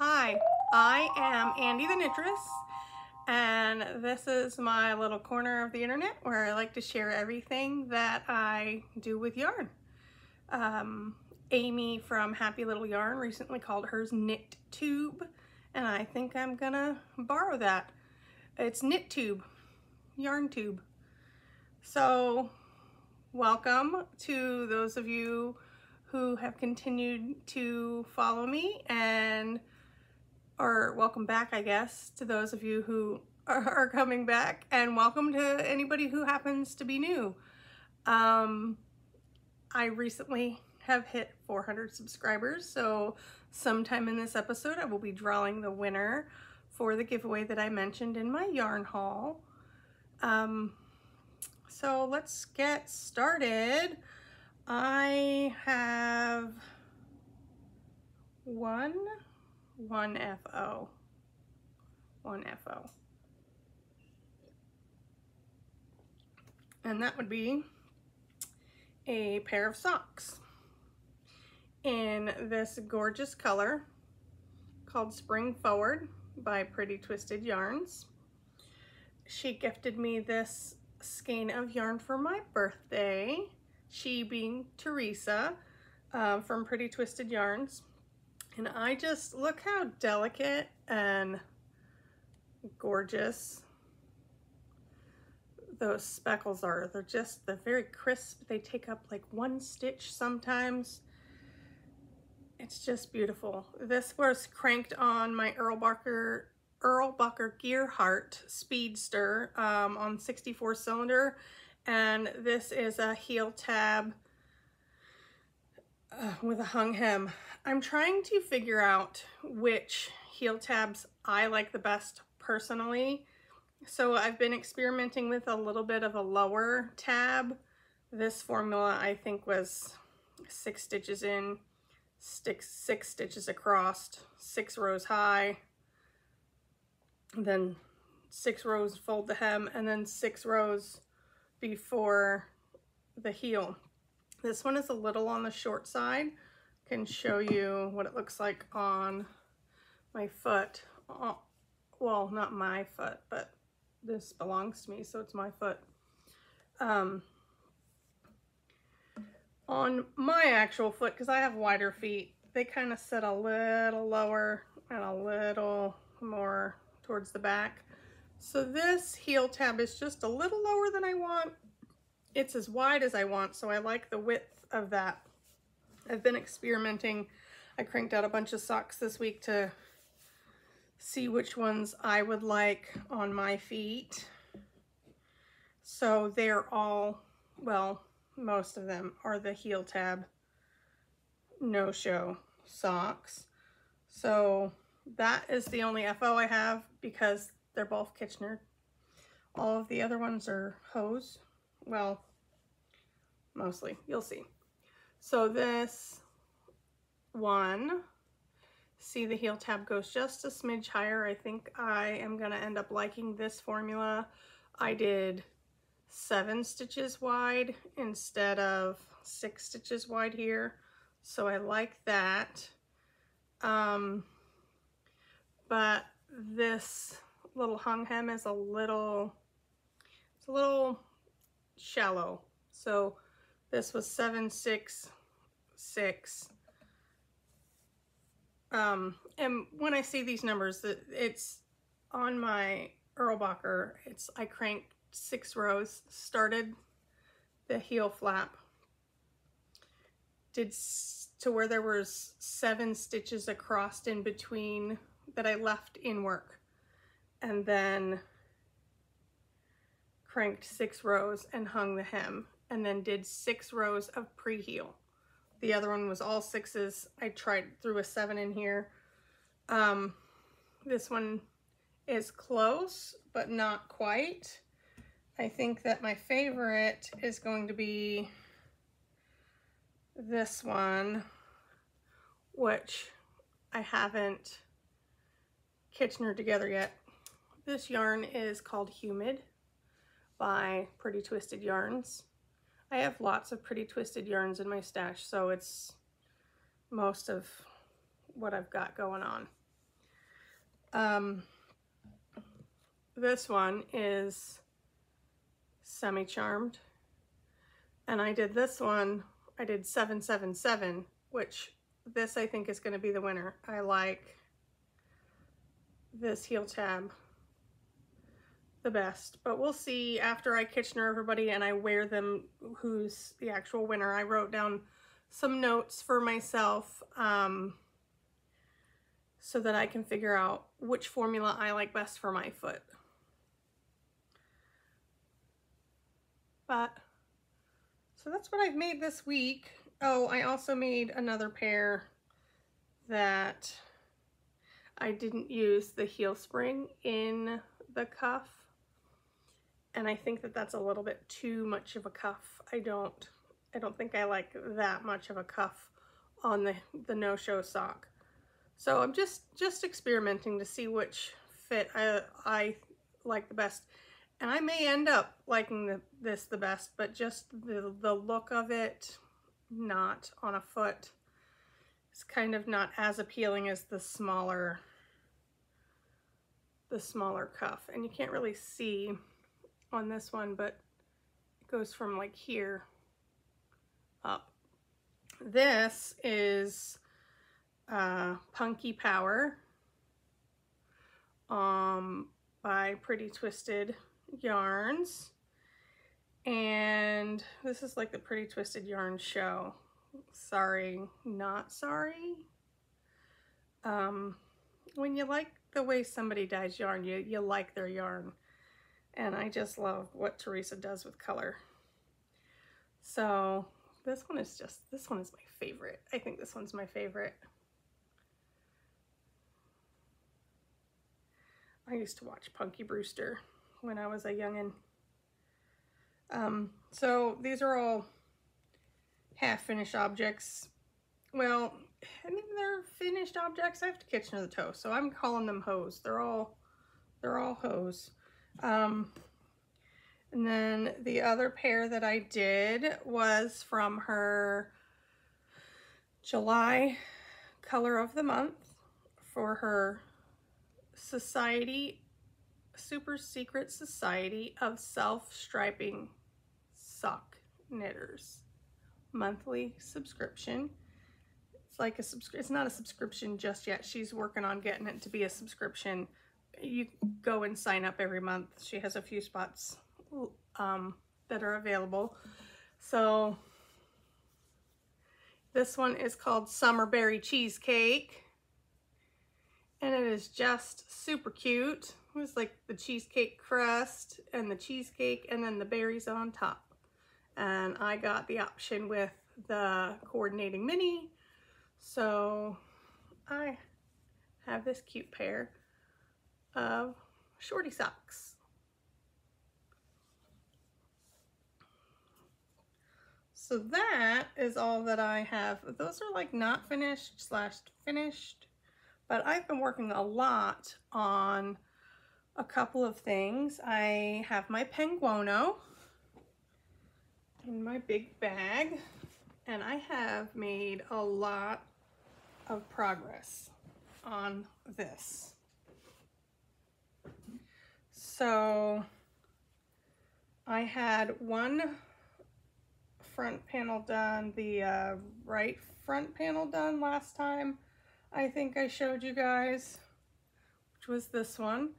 Hi, I am Andi the Knittress, and this is my little corner of the internet where I like to share everything that I do with yarn. Amy from Happy Little Yarn recently called hers KnitTube, and I think I'm gonna borrow that. It's KnitTube, yarn tube. So welcome to those of you who have continued to follow me, or welcome back, I guess, to those of you who are coming back, and welcome to anybody who happens to be new. I recently have hit 400 subscribers, so sometime in this episode I will be drawing the winner for the giveaway that I mentioned in my yarn haul. So let's get started. I have one FO. And that would be a pair of socks in this gorgeous color called Spring Forward by Pretty Twisted Yarns. She gifted me this skein of yarn for my birthday, she being Teresa from Pretty Twisted Yarns. And I just, look how delicate and gorgeous those speckles are. They're very crisp. They take up like one stitch sometimes. It's just beautiful. This was cranked on my Earl Bacher Gearhart Speedster on 64 cylinder, and this is a heel tab with a hung hem. I'm trying to figure out which heel tabs I like the best personally. So I've been experimenting with a little bit of a lower tab. This formula I think was 6 stitches in, 6 stitches across, 6 rows high, then 6 rows fold the hem, and then 6 rows before the heel. This one is a little on the short side. Can show you what it looks like on my foot. Well, not my foot, but this belongs to me, so it's my foot. On my actual foot, because I have wider feet, they kind of sit a little lower and a little more towards the back. So this heel tab is just a little lower than I want. It's as wide as I want, so I like the width of that. I've been experimenting. I cranked out a bunch of socks this week to see which ones I would like on my feet. So they're all, well, most of them are the heel tab no-show socks. So that is the only FO I have because they're both Kitchener. All of the other ones are hose. Well, mostly, you'll see. So this one, see the heel tab goes just a smidge higher. I think I am gonna end up liking this formula. I did 7 stitches wide instead of 6 stitches wide here. So I like that. But this little hung hem is a little shallow. So this was 7, 6, 6. And when I see these numbers, it's on my Earl Bacher, I cranked 6 rows, started the heel flap, did to where there was 7 stitches across in between that I left in work, and then cranked 6 rows and hung the hem, and then did 6 rows of pre-heel. The other one was all 6s. I threw a 7 in here. This one is close, but not quite. I think that my favorite is going to be this one, which I haven't Kitchener together yet. This yarn is called Humid by Pretty Twisted Yarns. I have lots of Pretty Twisted yarns in my stash, so it's most of what I've got going on. This one is semi-charmed, and I did this one, I did 777, which this I think is going to be the winner. I like this heel tab the best, but we'll see after I Kitchener everybody and I wear them who's the actual winner. I wrote down some notes for myself so that I can figure out which formula I like best for my foot. But so that's what I've made this week. Oh, I also made another pair that I didn't use the heel spring in the cuff, and I think that that's a little bit too much of a cuff. I don't think I like that much of a cuff on the no-show sock. So I'm just experimenting to see which fit I like the best. And I may end up liking this the best, but just the look of it, not on a foot, it's kind of not as appealing as the smaller cuff. And you can't really see on this one, but it goes from like here up. This is Punky Power by Pretty Twisted Yarns, and this is like the Pretty Twisted Yarn show. Sorry, not sorry. When you like the way somebody dyes yarn, you like their yarn, and I just love what Teresa does with color. So this one is my favorite. I think this one's my favorite. I used to watch Punky Brewster when I was a youngin'. So these are all half-finished objects. Well, I mean, they're finished objects. I have to Kitchener the toe, so I'm calling them hose. They're all hose. And then the other pair that I did was from her July color of the month for her Super Secret Society of Self-Striping Sock Knitters monthly subscription. It's like it's not a subscription just yet. She's working on getting it to be a subscription. You go and sign up every month. She has a few spots that are available. So this one is called Summerberry Cheesecake, and it is just super cute. It was like the cheesecake crust and the cheesecake and then the berries on top. And I got the option with the coordinating mini, so I have this cute pair of Shortie socks. So that is all that I have. Those are like not finished / finished, but I've been working a lot on a couple of things. I have my Penguono in my big bag, and I have made a lot of progress on this. So I had one front panel done, the right front panel done last time. I think I showed you guys, which was this one.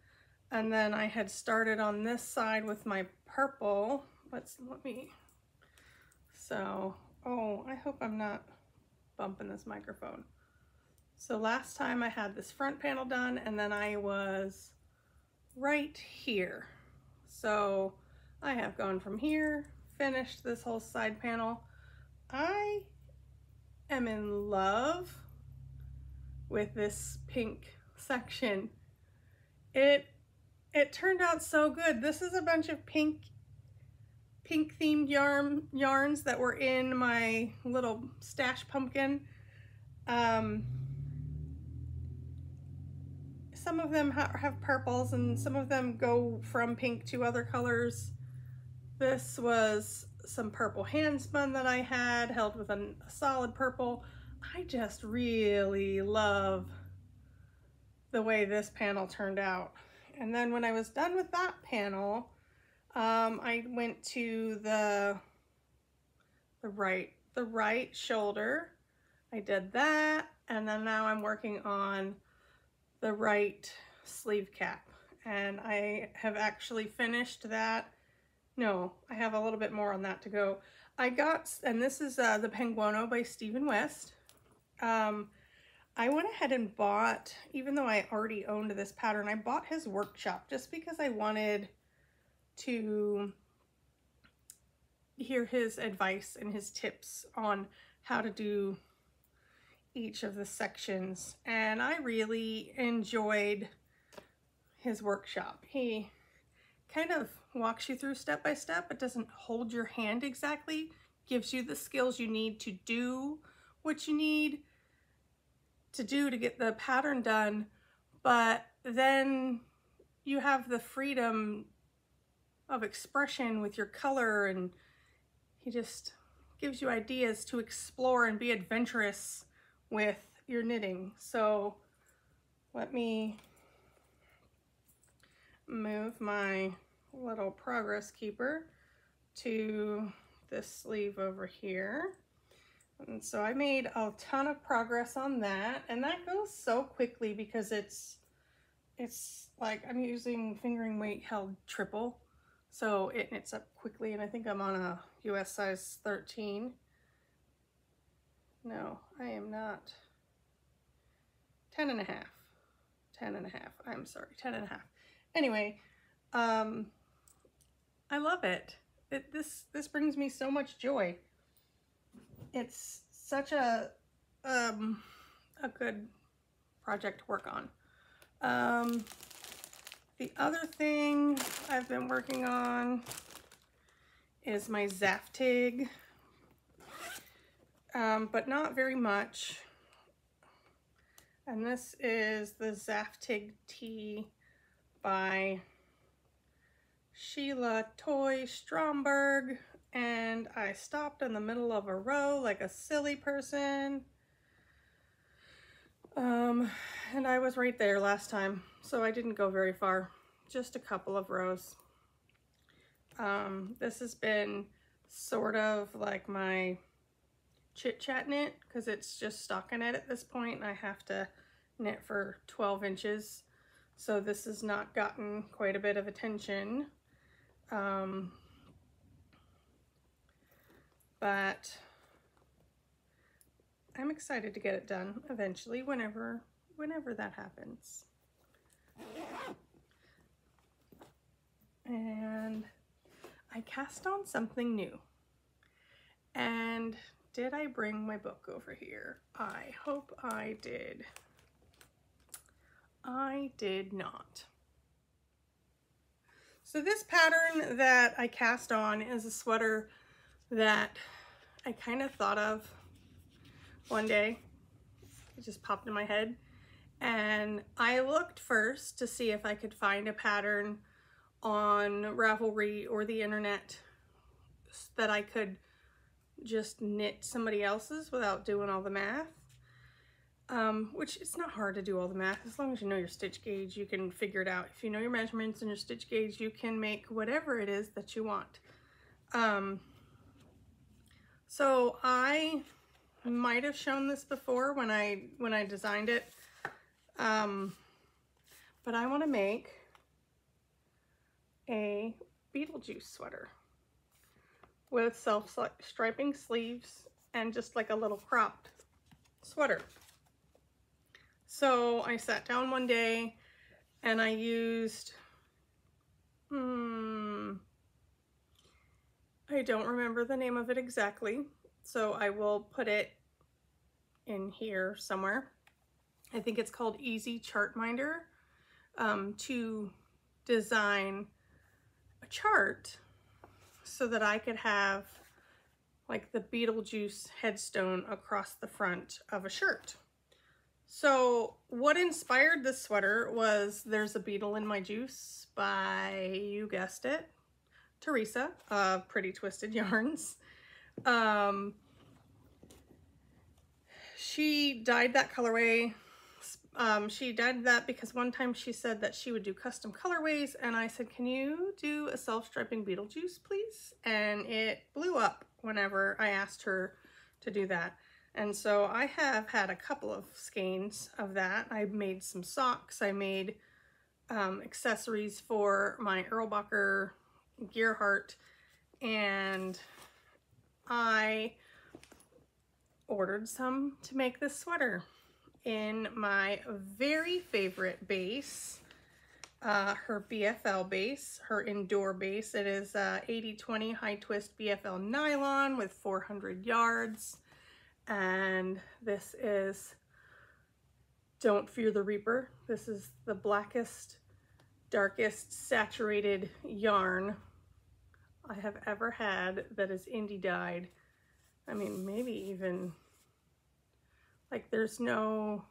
And then I had started on this side with my purple. Oh, I hope I'm not bumping this microphone. So last time I had this front panel done, and then I was right here. So I have gone from here, finished this whole side panel. I am in love with this pink section. It turned out so good. This is a bunch of pink themed yarns that were in my little stash pumpkin. Some of them have purples, and some of them go from pink to other colors. This was some purple handspun that I had held with a solid purple. I just really love the way this panel turned out. And then when I was done with that panel, I went to the right shoulder. I did that, and then now I'm working on the right sleeve cap, and I have actually finished that. No, I have a little bit more on that to go. I got, and this is the Penguono by Stephen West. I went ahead and bought, even though I already owned this pattern, I bought his workshop just because I wanted to hear his advice and his tips on how to do each of the sections, and I really enjoyed his workshop. He kind of walks you through step by step. It doesn't hold your hand exactly, gives you the skills you need to do what you need to do to get the pattern done, but then you have the freedom of expression with your color, and he just gives you ideas to explore and be adventurous with your knitting. So let me move my little progress keeper to this sleeve over here. And so I made a ton of progress on that, and that goes so quickly because it's like I'm using fingering weight held triple, so it knits up quickly, and I think I'm on a US size 13. No, I am not. 10 and a half. 10 and a half. I'm sorry, 10 and a half. Anyway, I love it. This brings me so much joy. It's such a good project to work on. The other thing I've been working on is my Zaftig, but not very much. And this is the Zaftig Tea by Shelia Toy Stromberg, and I stopped in the middle of a row like a silly person. And I was right there last time, so I didn't go very far, just a couple of rows. This has been sort of like my chit-chat knit because it's just stockinette at this point, and I have to knit for 12 inches, so this has not gotten quite a bit of attention. But I'm excited to get it done eventually, whenever that happens. And I cast on something new. And did I bring my book over here? I hope I did. I did not. So this pattern that I cast on is a sweater that I kind of thought of one day. It just popped in my head. And I looked first to see if I could find a pattern on Ravelry or the internet that I could just knit somebody else's without doing all the math. Which it's not hard to do all the math. As long as you know your stitch gauge, you can figure it out. If you know your measurements and your stitch gauge, you can make whatever it is that you want. So I might have shown this before when I designed it, but I want to make a Beetlejuice sweater with self-striping sleeves and just like a little cropped sweater. So I sat down one day and I used, I don't remember the name of it exactly, so I will put it in here somewhere. I think it's called Easy Chart Minder, to design a chart so that I could have like the Beetlejuice headstone across the front of a shirt. So what inspired this sweater was There's a Beetle in My Juice by, you guessed it, Teresa of Pretty Twisted Yarns. She dyed that colorway She did that because one time she said that she would do custom colorways, and I said, can you do a self-striping Beetlejuice, please? And it blew up whenever I asked her to do that. And so I have had a couple of skeins of that. I made some socks. I made accessories for my Erlbacher gear heart, and I ordered some to make this sweater in my very favorite base, her BFL base, her Endure base. It is 80/20 high twist BFL nylon with 400 yards. And this is Don't Fear the Reaper. This is the blackest, darkest saturated yarn I have ever had that is indie dyed. I mean, maybe even, like, there's no,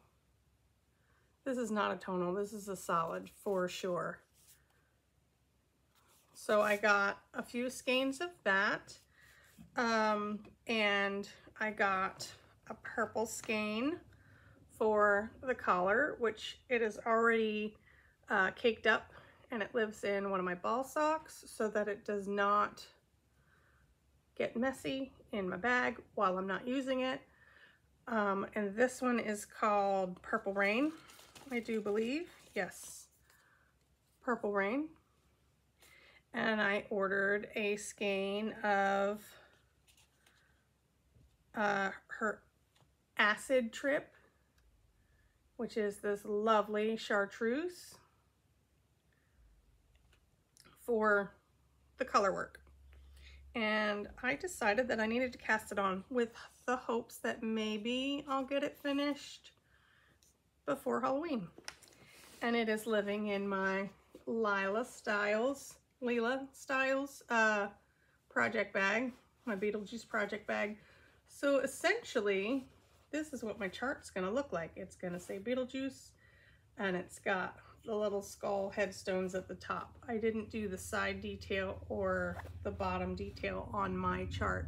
this is not a tonal, this is a solid for sure. So I got a few skeins of that, and I got a purple skein for the collar, which it is already caked up, and it lives in one of my ball socks so that it does not get messy in my bag while I'm not using it. And this one is called Purple Rain, I do believe. Yes, Purple Rain. And I ordered a skein of her Acid Trip, which is this lovely chartreuse for the color work. And I decided that I needed to cast it on with the hopes that maybe I'll get it finished before Halloween. And it is living in my Leela Styles project bag, my Beetlejuice project bag. So essentially, this is what my chart's gonna look like. It's gonna say Beetlejuice, and it's got the little skull headstones at the top. I didn't do the side detail or the bottom detail on my chart.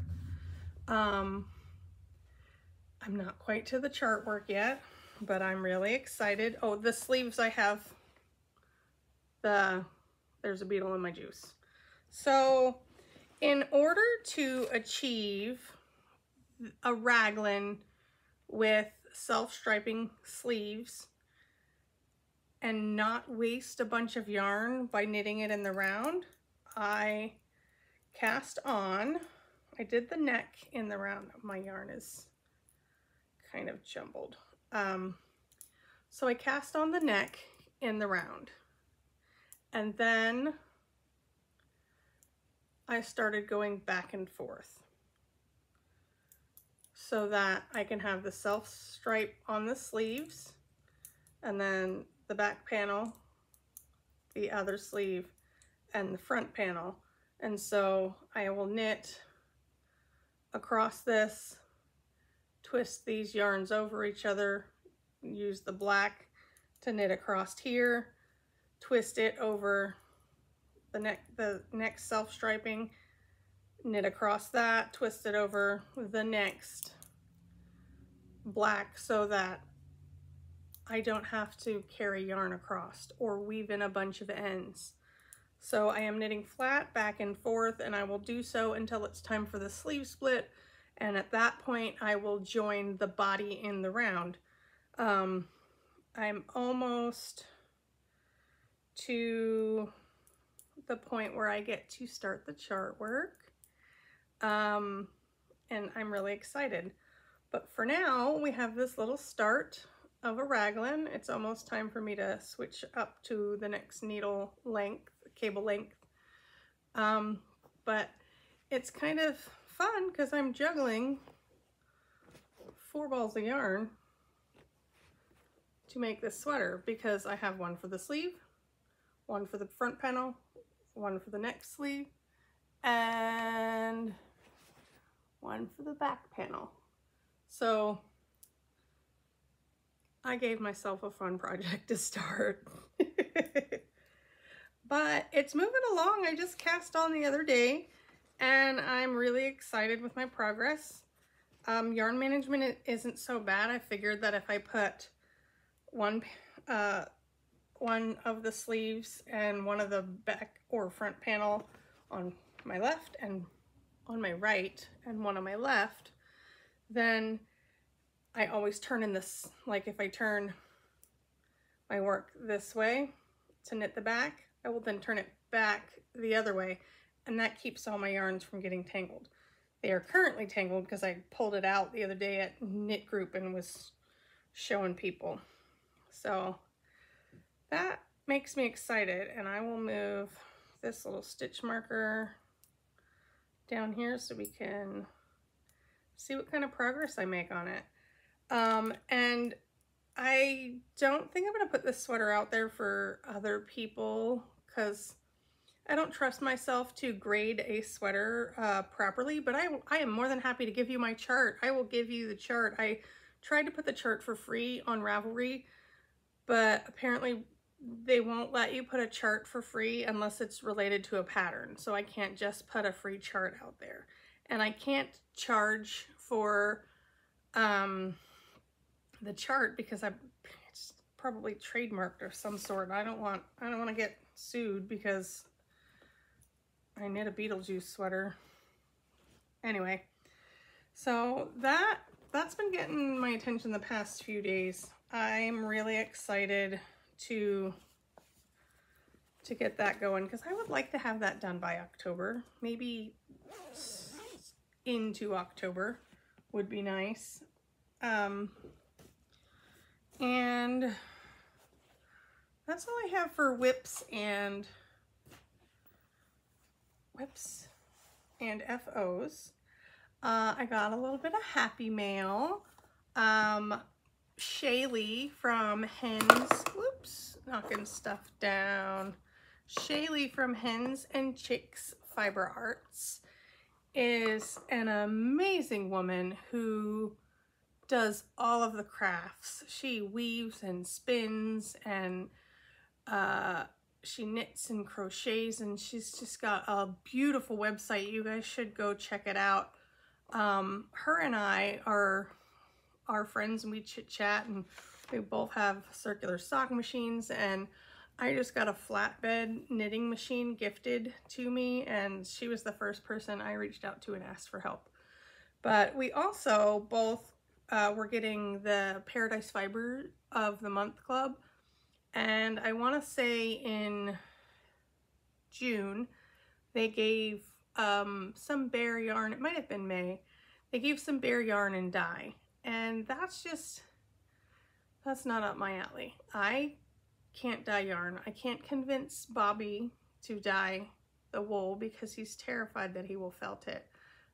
I'm not quite to the chart work yet, but I'm really excited. Oh, the sleeves, I have there's a beetle in my juice. So in order to achieve a raglan with self-striping sleeves and not waste a bunch of yarn by knitting it in the round, I cast on, I did the neck in the round. My yarn is kind of jumbled. So I cast on the neck in the round, and then I started going back and forth so that I can have the self stripe on the sleeves, and then the back panel, the other sleeve, and the front panel. And so I will knit across this, twist these yarns over each other, use the black to knit across here, twist it over the next self-striping, knit across that, twist it over the next black so that I don't have to carry yarn across or weave in a bunch of ends. So I am knitting flat back and forth, and I will do so until it's time for the sleeve split, and at that point I will join the body in the round. I'm almost to the point where I get to start the chart work, and I'm really excited. But for now, we have this little start of a raglan. It's almost time for me to switch up to the next needle length, cable length. But it's kind of fun because I'm juggling 4 balls of yarn to make this sweater, because I have one for the sleeve, one for the front panel, one for the next sleeve, and one for the back panel. So I gave myself a fun project to start. But it's moving along. I just cast on the other day, and I'm really excited with my progress. Yarn management isn't so bad. I figured that if I put one of the sleeves and one of the back or front panel on my left and on my right and one on my left, then I always turn in this, like if I turn my work this way to knit the back, I will then turn it back the other way, and that keeps all my yarns from getting tangled. They are currently tangled because I pulled it out the other day at Knit Group and was showing people. So that makes me excited, and I will move this little stitch marker down here so we can see what kind of progress I make on it. And I don't think I'm going to put this sweater out there for other people because I don't trust myself to grade a sweater properly, but I am more than happy to give you my chart. I will give you the chart. I tried to put the chart for free on Ravelry, but apparently they won't let you put a chart for free unless it's related to a pattern. So I can't just put a free chart out there. And I can't charge for the chart because it's probably trademarked of some sort. I don't want to get sued because I knit a Beetlejuice sweater. Anyway, so that's been getting my attention the past few days. I'm really excited to get that going because I would like to have that done by October. Maybe into October would be nice. And that's all I have for whips and FOs. I got a little bit of happy mail. Shelia from Hens, whoops, knocking stuff down. Shelia from Hens and Chicks Fiber Arts is an amazing woman who does all of the crafts. She weaves and spins and she knits and crochets, and she's just got a beautiful website. You guys should go check it out. Her and I are friends and we chit chat, and we both have circular sock machines, and I just got a flatbed knitting machine gifted to me, and she was the first person I reached out to and asked for help. But we also both were getting the Paradise Fiber of the Month Club, and I want to say in June they gave some bare yarn, it might have been May, they gave some bare yarn and dye, and that's not up my alley. I can't dye yarn. I can't convince Bobby to dye the wool because he's terrified that he will felt it.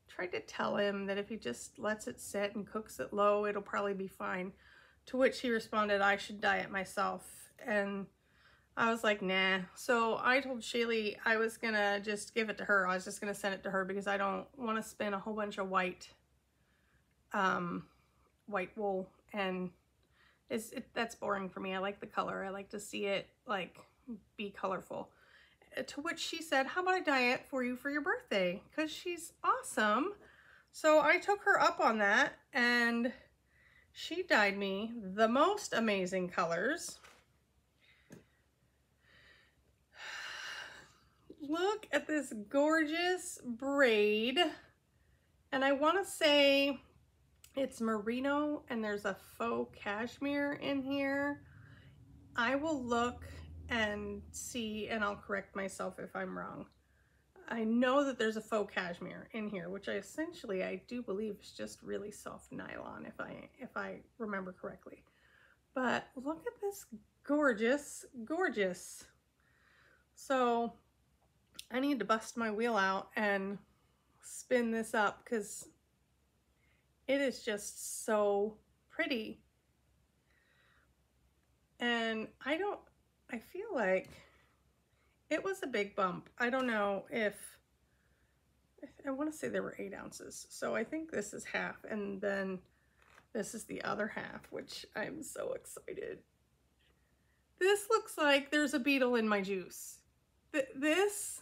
Tried to tell him that if he just lets it sit and cooks it low, it'll probably be fine. To which he responded, I should dye it myself. And I was like, nah. So I told Shelia I was gonna just give it to her. I was just gonna send it to her because I don't want to spin a whole bunch of white wool, and that's boring for me. I like the color. I like to see it like be colorful. To which she said, how about I dye it for you for your birthday? Because she's awesome. So I took her up on that, and she dyed me the most amazing colors. Look at this gorgeous braid. And I want to say it's merino, and there's a faux cashmere in here. I will look and see, and I'll correct myself if I'm wrong. I know that there's a faux cashmere in here, which I do believe is just really soft nylon, if I remember correctly. But look at this gorgeous, gorgeous. So I need to bust my wheel out and spin this up because it is just so pretty. And I feel like it was a big bump. I don't know if, I want to say there were 8 ounces. So I think this is half, and then this is the other half, which I'm so excited. This looks like there's a beetle in my juice. This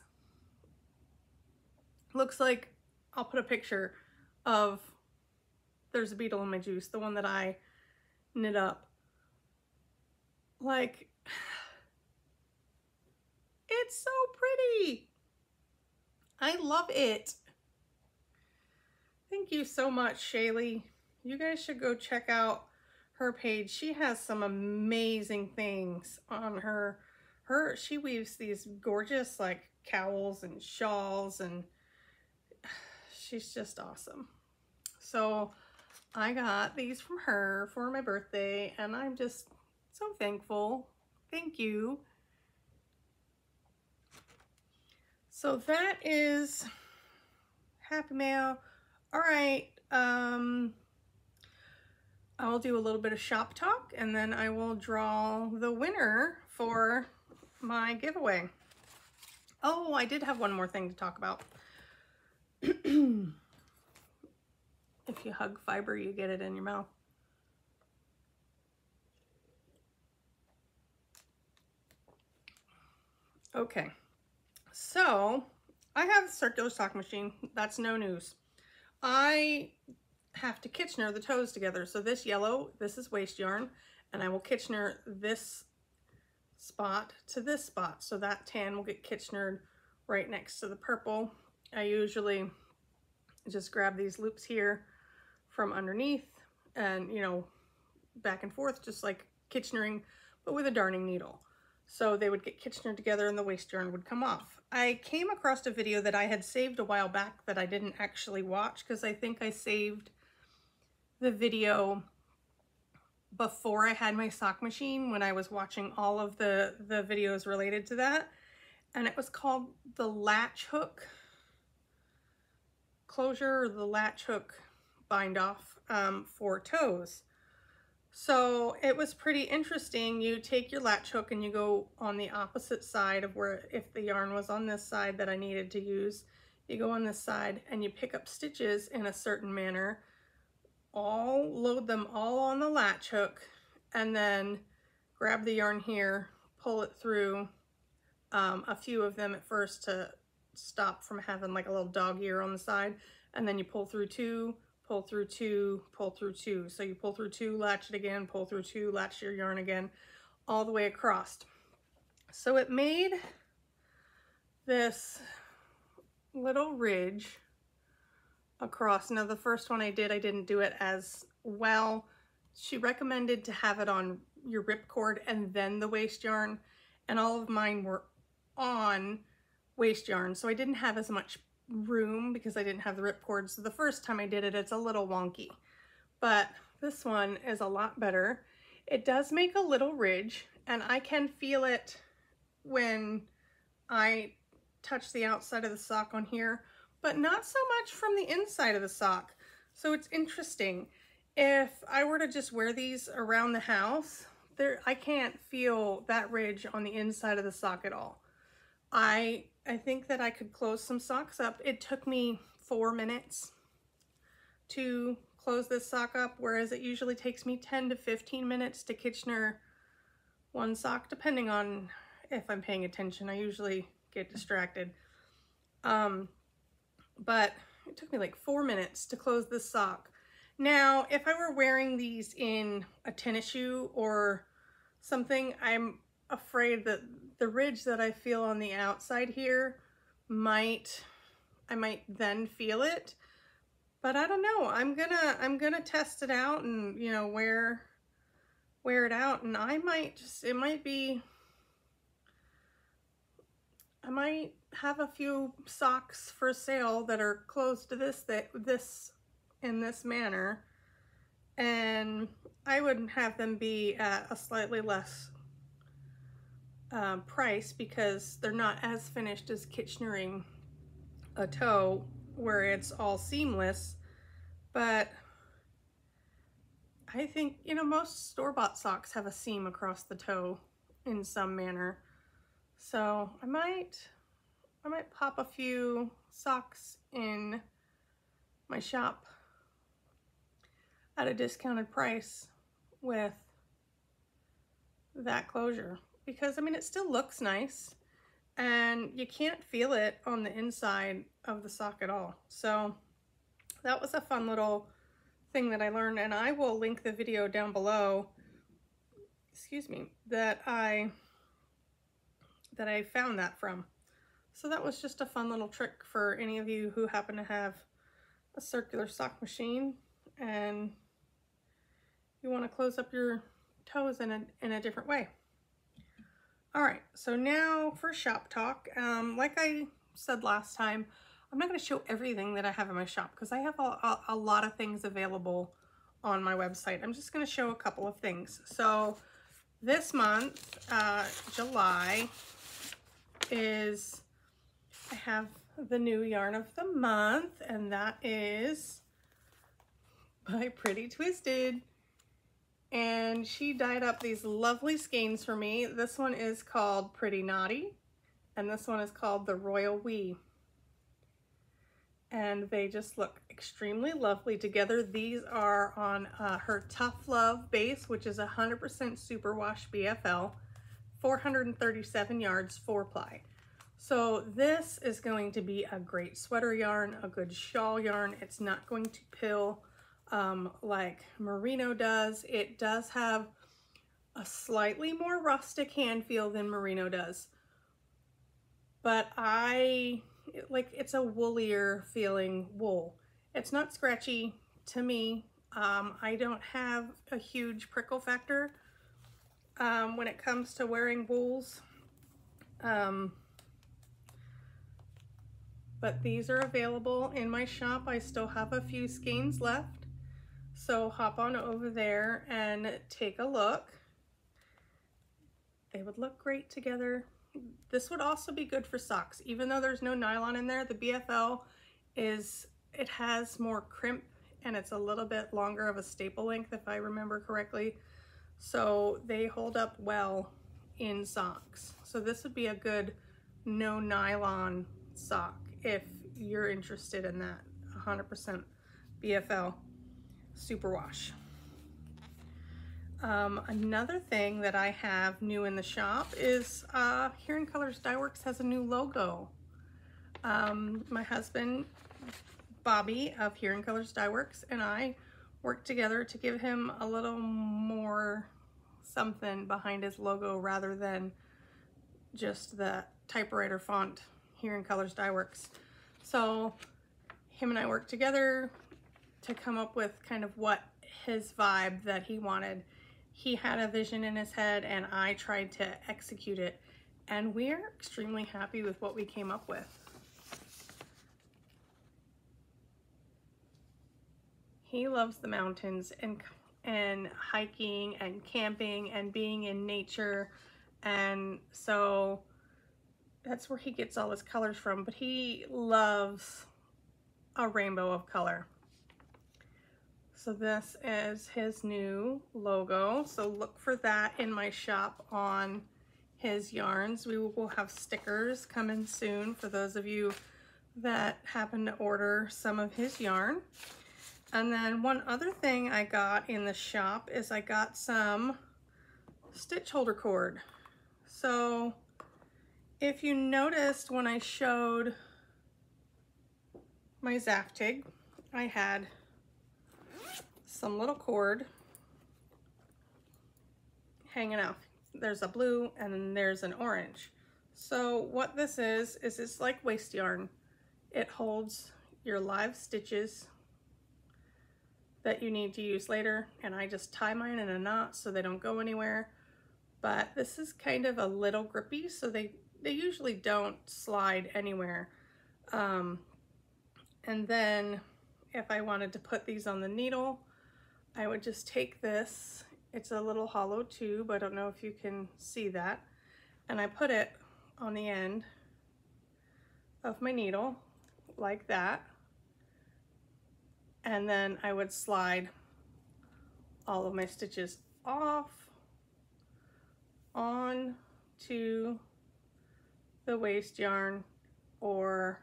looks like, I'll put a picture of, there's a beetle in my juice, the one that I knit up. Like, it's so pretty. I love it. Thank you so much, Shelia. You guys should go check out her page. She has some amazing things on her. She weaves these gorgeous like cowls and shawls, and she's just awesome. So I got these from her for my birthday, and I'm just so thankful. Thank you. So that is Happy Mail. All right, I'll do a little bit of shop talk, and then I will draw the winner for my giveaway. Oh, I did have one more thing to talk about. If you hug fiber, you get it in your mouth. Okay, so I have a circular sock machine. That's no news. I have to Kitchener the toes together. So this yellow, this is waste yarn, and I will Kitchener this spot to this spot. So that tan will get Kitchenered right next to the purple. I usually just grab these loops here from underneath and, you know, back and forth, just like Kitchenering, but with a darning needle. So they would get Kitchenered together and the waste yarn would come off. I came across a video that I had saved a while back that I didn't actually watch, because I think I saved the video before I had my sock machine, when I was watching all of the videos related to that. And it was called the latch hook closure, or the latch hook bind off for toes. So it was pretty interesting. You take your latch hook and you go on the opposite side of where, if the yarn was on this side that I needed to use, you go on this side and you pick up stitches in a certain manner, load them all on the latch hook, and then grab the yarn here, pull it through a few of them at first to stop from having like a little dog ear on the side, and then you pull through two, pull through two, pull through two. So you pull through two, latch it again, pull through two, latch your yarn again, all the way across. So it made this little ridge across. Now the first one I didn't do it as well. She recommended to have it on your ripcord and then the waste yarn, and all of mine were on waste yarn, so I didn't have as much room because I didn't have the ripcord. So the first time I did it, it's a little wonky, but this one is a lot better. It does make a little ridge, and I can feel it when I touch the outside of the sock on here, but not so much from the inside of the sock. So it's interesting. If I were to just wear these around the house, I can't feel that ridge on the inside of the sock at all. I think that I could close some socks up. It took me 4 minutes to close this sock up, whereas it usually takes me 10 to 15 minutes to Kitchener one sock, depending on if I'm paying attention. I usually get distracted. But it took me like 4 minutes to close this sock. Now, if I were wearing these in a tennis shoe or something, I'm afraid that the ridge that I feel on the outside here I might then feel it, but I don't know. I'm gonna test it out and, you know, wear it out, and I might have a few socks for sale that are close to this in this manner, and I would have them be at a slightly less price, because they're not as finished as Kitchenering a toe where it's all seamless. But I think, you know, most store-bought socks have a seam across the toe in some manner. So I might pop a few socks in my shop at a discounted price with that closure, because I mean, it still looks nice and you can't feel it on the inside of the sock at all. So that was a fun little thing that I learned, and I will link the video down below excuse me, that I found that from. So that was just a fun little trick for any of you who happen to have a circular sock machine and you want to close up your toes in a different way. All right, so now for shop talk. Like I said last time, I'm not going to show everything that I have in my shop because I have a lot of things available on my website. I'm just going to show a couple of things. So this month, July, I have the new yarn of the month, and that is by Pretty Twisted. And she dyed up these lovely skeins for me. This one is called Pretty Knotty, and this one is called the Royal We. And they just look extremely lovely together. These are on her Tough Love base, which is 100% Superwash BFL, 437 yards, 4-ply. So this is going to be a great sweater yarn, a good shawl yarn. It's not going to pill like Merino does. It does have a slightly more rustic hand feel than Merino does, but it's a woolier feeling wool. It's not scratchy to me. I don't have a huge prickle factor when it comes to wearing wools. But these are available in my shop. I still have a few skeins left. So hop on over there and take a look. They would look great together. This would also be good for socks. Even though there's no nylon in there, the BFL it has more crimp and it's a little bit longer of a staple length if I remember correctly. So they hold up well in socks. So this would be a good no nylon sock if you're interested in that. 100% BFL Superwash. Another thing that I have new in the shop is Here in Colors Dye Works has a new logo. My husband Bobby of Here in Colors Dye Works and I worked together to give him a little more something behind his logo rather than just the typewriter font Here in Colors Dye Works. So him and I worked together to come up with kind of what his vibe that he wanted. He had a vision in his head and I tried to execute it, and we're extremely happy with what we came up with. He loves the mountains and hiking and camping and being in nature, and so that's where he gets all his colors from, but he loves a rainbow of color. So this is his new logo. So look for that in my shop on his yarns. We will have stickers coming soon for those of you that happen to order some of his yarn. And then one other thing I got in the shop is I got some stitch holder cord. So if you noticed when I showed my Zaftig, I had some little cord hanging out. There's a blue and then there's an orange. So what this is it's like waste yarn. It holds your live stitches that you need to use later, and I just tie mine in a knot so they don't go anywhere. But this is kind of a little grippy, so they usually don't slide anywhere. And then if I wanted to put these on the needle, I would just take this. It's a little hollow tube. I don't know if you can see that. And I put it on the end of my needle like that. And then I would slide all of my stitches off onto the waste yarn or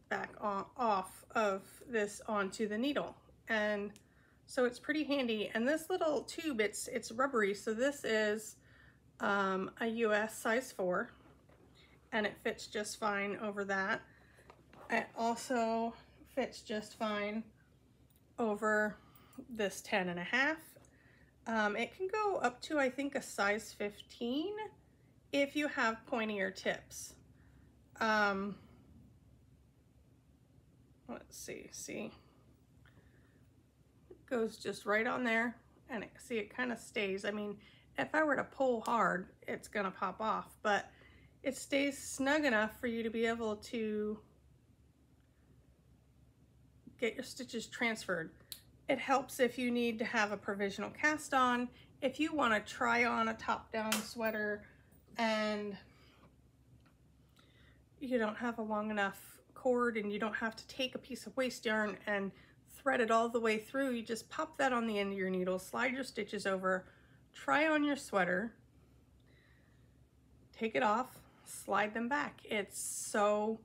back off of this onto the needle. And so it's pretty handy. And this little tube, it's rubbery, so this is a US size 4, and it fits just fine over that. It also fits just fine over this 10.5, It can go up to, I think, a size 15 if you have pointier tips. Let's see, it goes just right on there, and see, it kind of stays. I mean, if I were to pull hard, it's gonna pop off, but it stays snug enough for you to be able to get your stitches transferred. It helps if you need to have a provisional cast on, if you want to try on a top-down sweater and you don't have a long enough cord and you don't have to take a piece of waste yarn and thread it all the way through. You just pop that on the end of your needle, slide your stitches over, try on your sweater, take it off, slide them back. It's so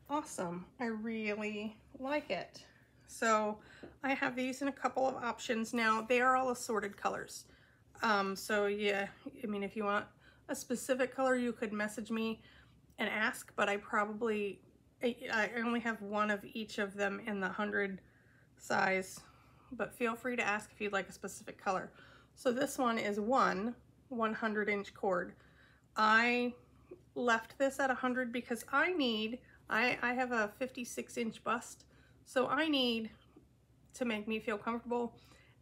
awesome. I really like it. So I have these in a couple of options now. They are all assorted colors. So yeah, I mean, if you want a specific color, you could message me and ask, but I only have one of each of them in the 100 size, but feel free to ask if you'd like a specific color. So this one is 100-inch cord. I left this at 100 because I have a 56-inch bust, so I need to make me feel comfortable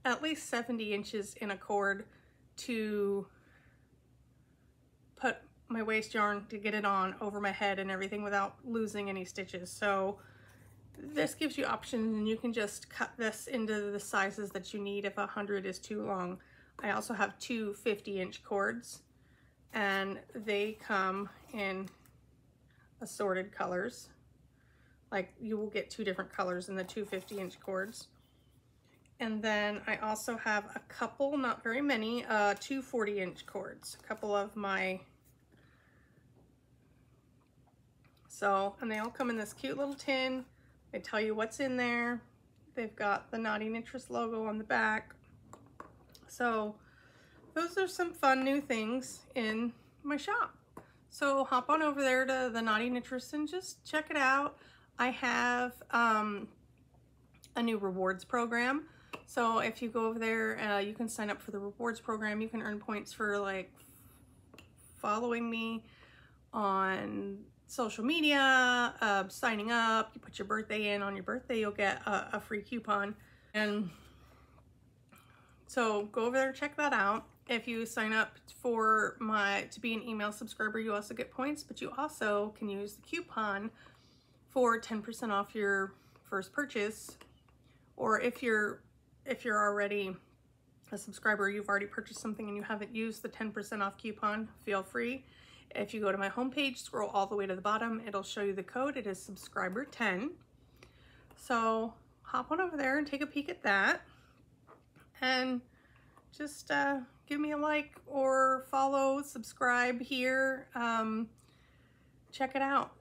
at least 70 inches in a cord to put my waste yarn, to get it on over my head and everything without losing any stitches. So this gives you options, and you can just cut this into the sizes that you need if 100 is too long. I also have two 50-inch cords, and they come in assorted colors. Like, you will get two different colors in the two 50-inch cords. And then I also have a couple, not very many, two 40-inch cords. A couple of my, and they all come in this cute little tin. They tell you what's in there. They've got the TheKnottyKnittress logo on the back. So those are some fun new things in my shop. So hop on over there to the TheKnottyKnittress and just check it out. I have a new rewards program. So if you go over there, you can sign up for the rewards program. You can earn points for like following me on social media, signing up. You put your birthday in. On your birthday, you'll get a free coupon. And so go over there, check that out. If you sign up for to be an email subscriber, you also get points, but you also can use the coupon for 10% off your first purchase. Or if you're already a subscriber, you've already purchased something and you haven't used the 10% off coupon, feel free. If you go to my homepage, scroll all the way to the bottom, it'll show you the code. It is subscriber10. So hop on over there and take a peek at that. And just give me a like or follow, subscribe here. Check it out.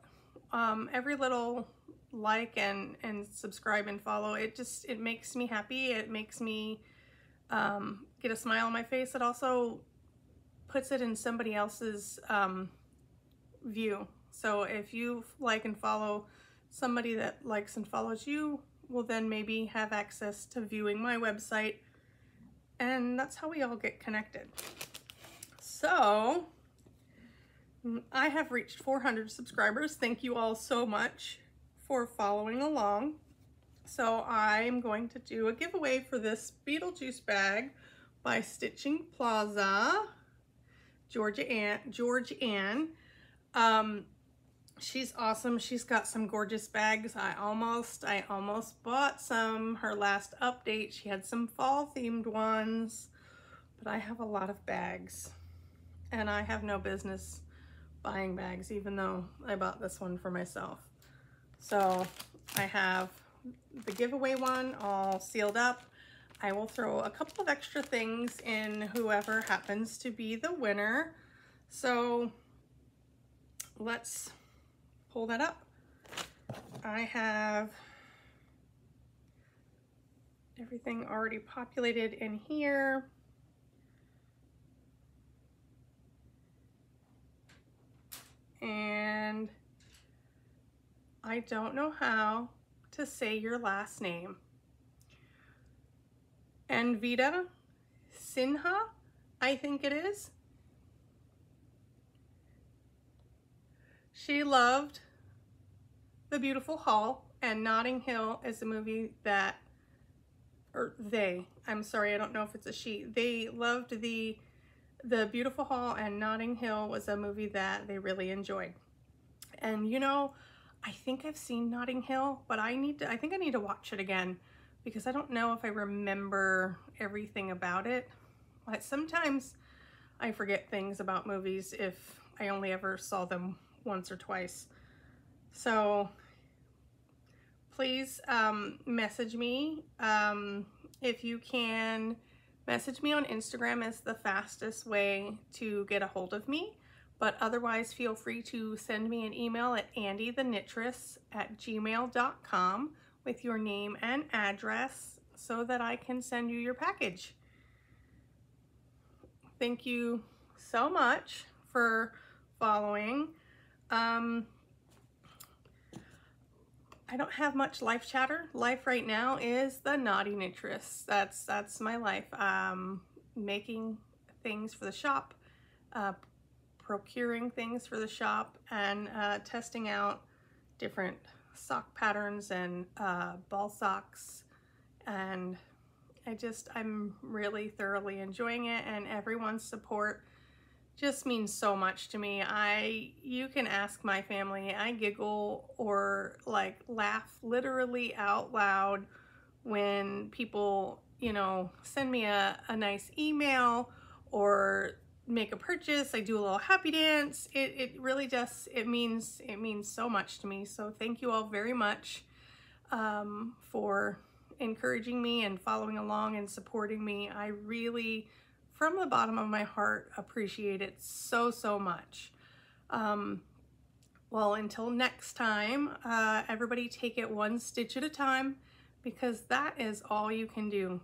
Every little like and subscribe and follow, it makes me happy. It makes me get a smile on my face. It also puts it in somebody else's view. So if you like and follow somebody that likes and follows you, will then maybe have access to viewing my website, and that's how we all get connected. So I have reached 400 subscribers. Thank you all so much for following along. So I'm going to do a giveaway for this Beetlejuice bag by Stitching Plaza, George Ann. She's awesome. She's got some gorgeous bags. I almost bought some. Her last update, she had some fall themed ones, but I have a lot of bags and I have no business buying bags, even though I bought this one for myself. So I have the giveaway one all sealed up. I will throw a couple of extra things in whoever happens to be the winner. So let's pull that up. I have everything already populated in here. And I don't know how to say your last name. Anvita Sinha, I think it is. She loved The Beautiful Hall, and Notting Hill is a movie that, or they, I'm sorry, I don't know if it's a she, they loved The Beautiful Hall, and Notting Hill was a movie that they really enjoyed. And you know, I think I've seen Notting Hill, but I think I need to watch it again because I don't know if I remember everything about it. But sometimes I forget things about movies if I only ever saw them once or twice. So please message me. If you can, message me on Instagram is the fastest way to get a hold of me. But otherwise, feel free to send me an email at AndiTheKnittress@gmail.com with your name and address so that I can send you your package. Thank you so much for following. I don't have much life chatter. Life right now is the TheKnottyKnittress. That's my life. Making things for the shop, procuring things for the shop, and testing out different sock patterns and ball socks. And I'm really thoroughly enjoying it, and everyone's support just means so much to me. You can ask my family. I giggle or like laugh literally out loud when people, you know, send me a nice email or make a purchase. I do a little happy dance. It really just, it means so much to me. So thank you all very much for encouraging me and following along and supporting me. I really, from the bottom of my heart, appreciate it so much. Well, until next time, everybody take it one stitch at a time, because that is all you can do.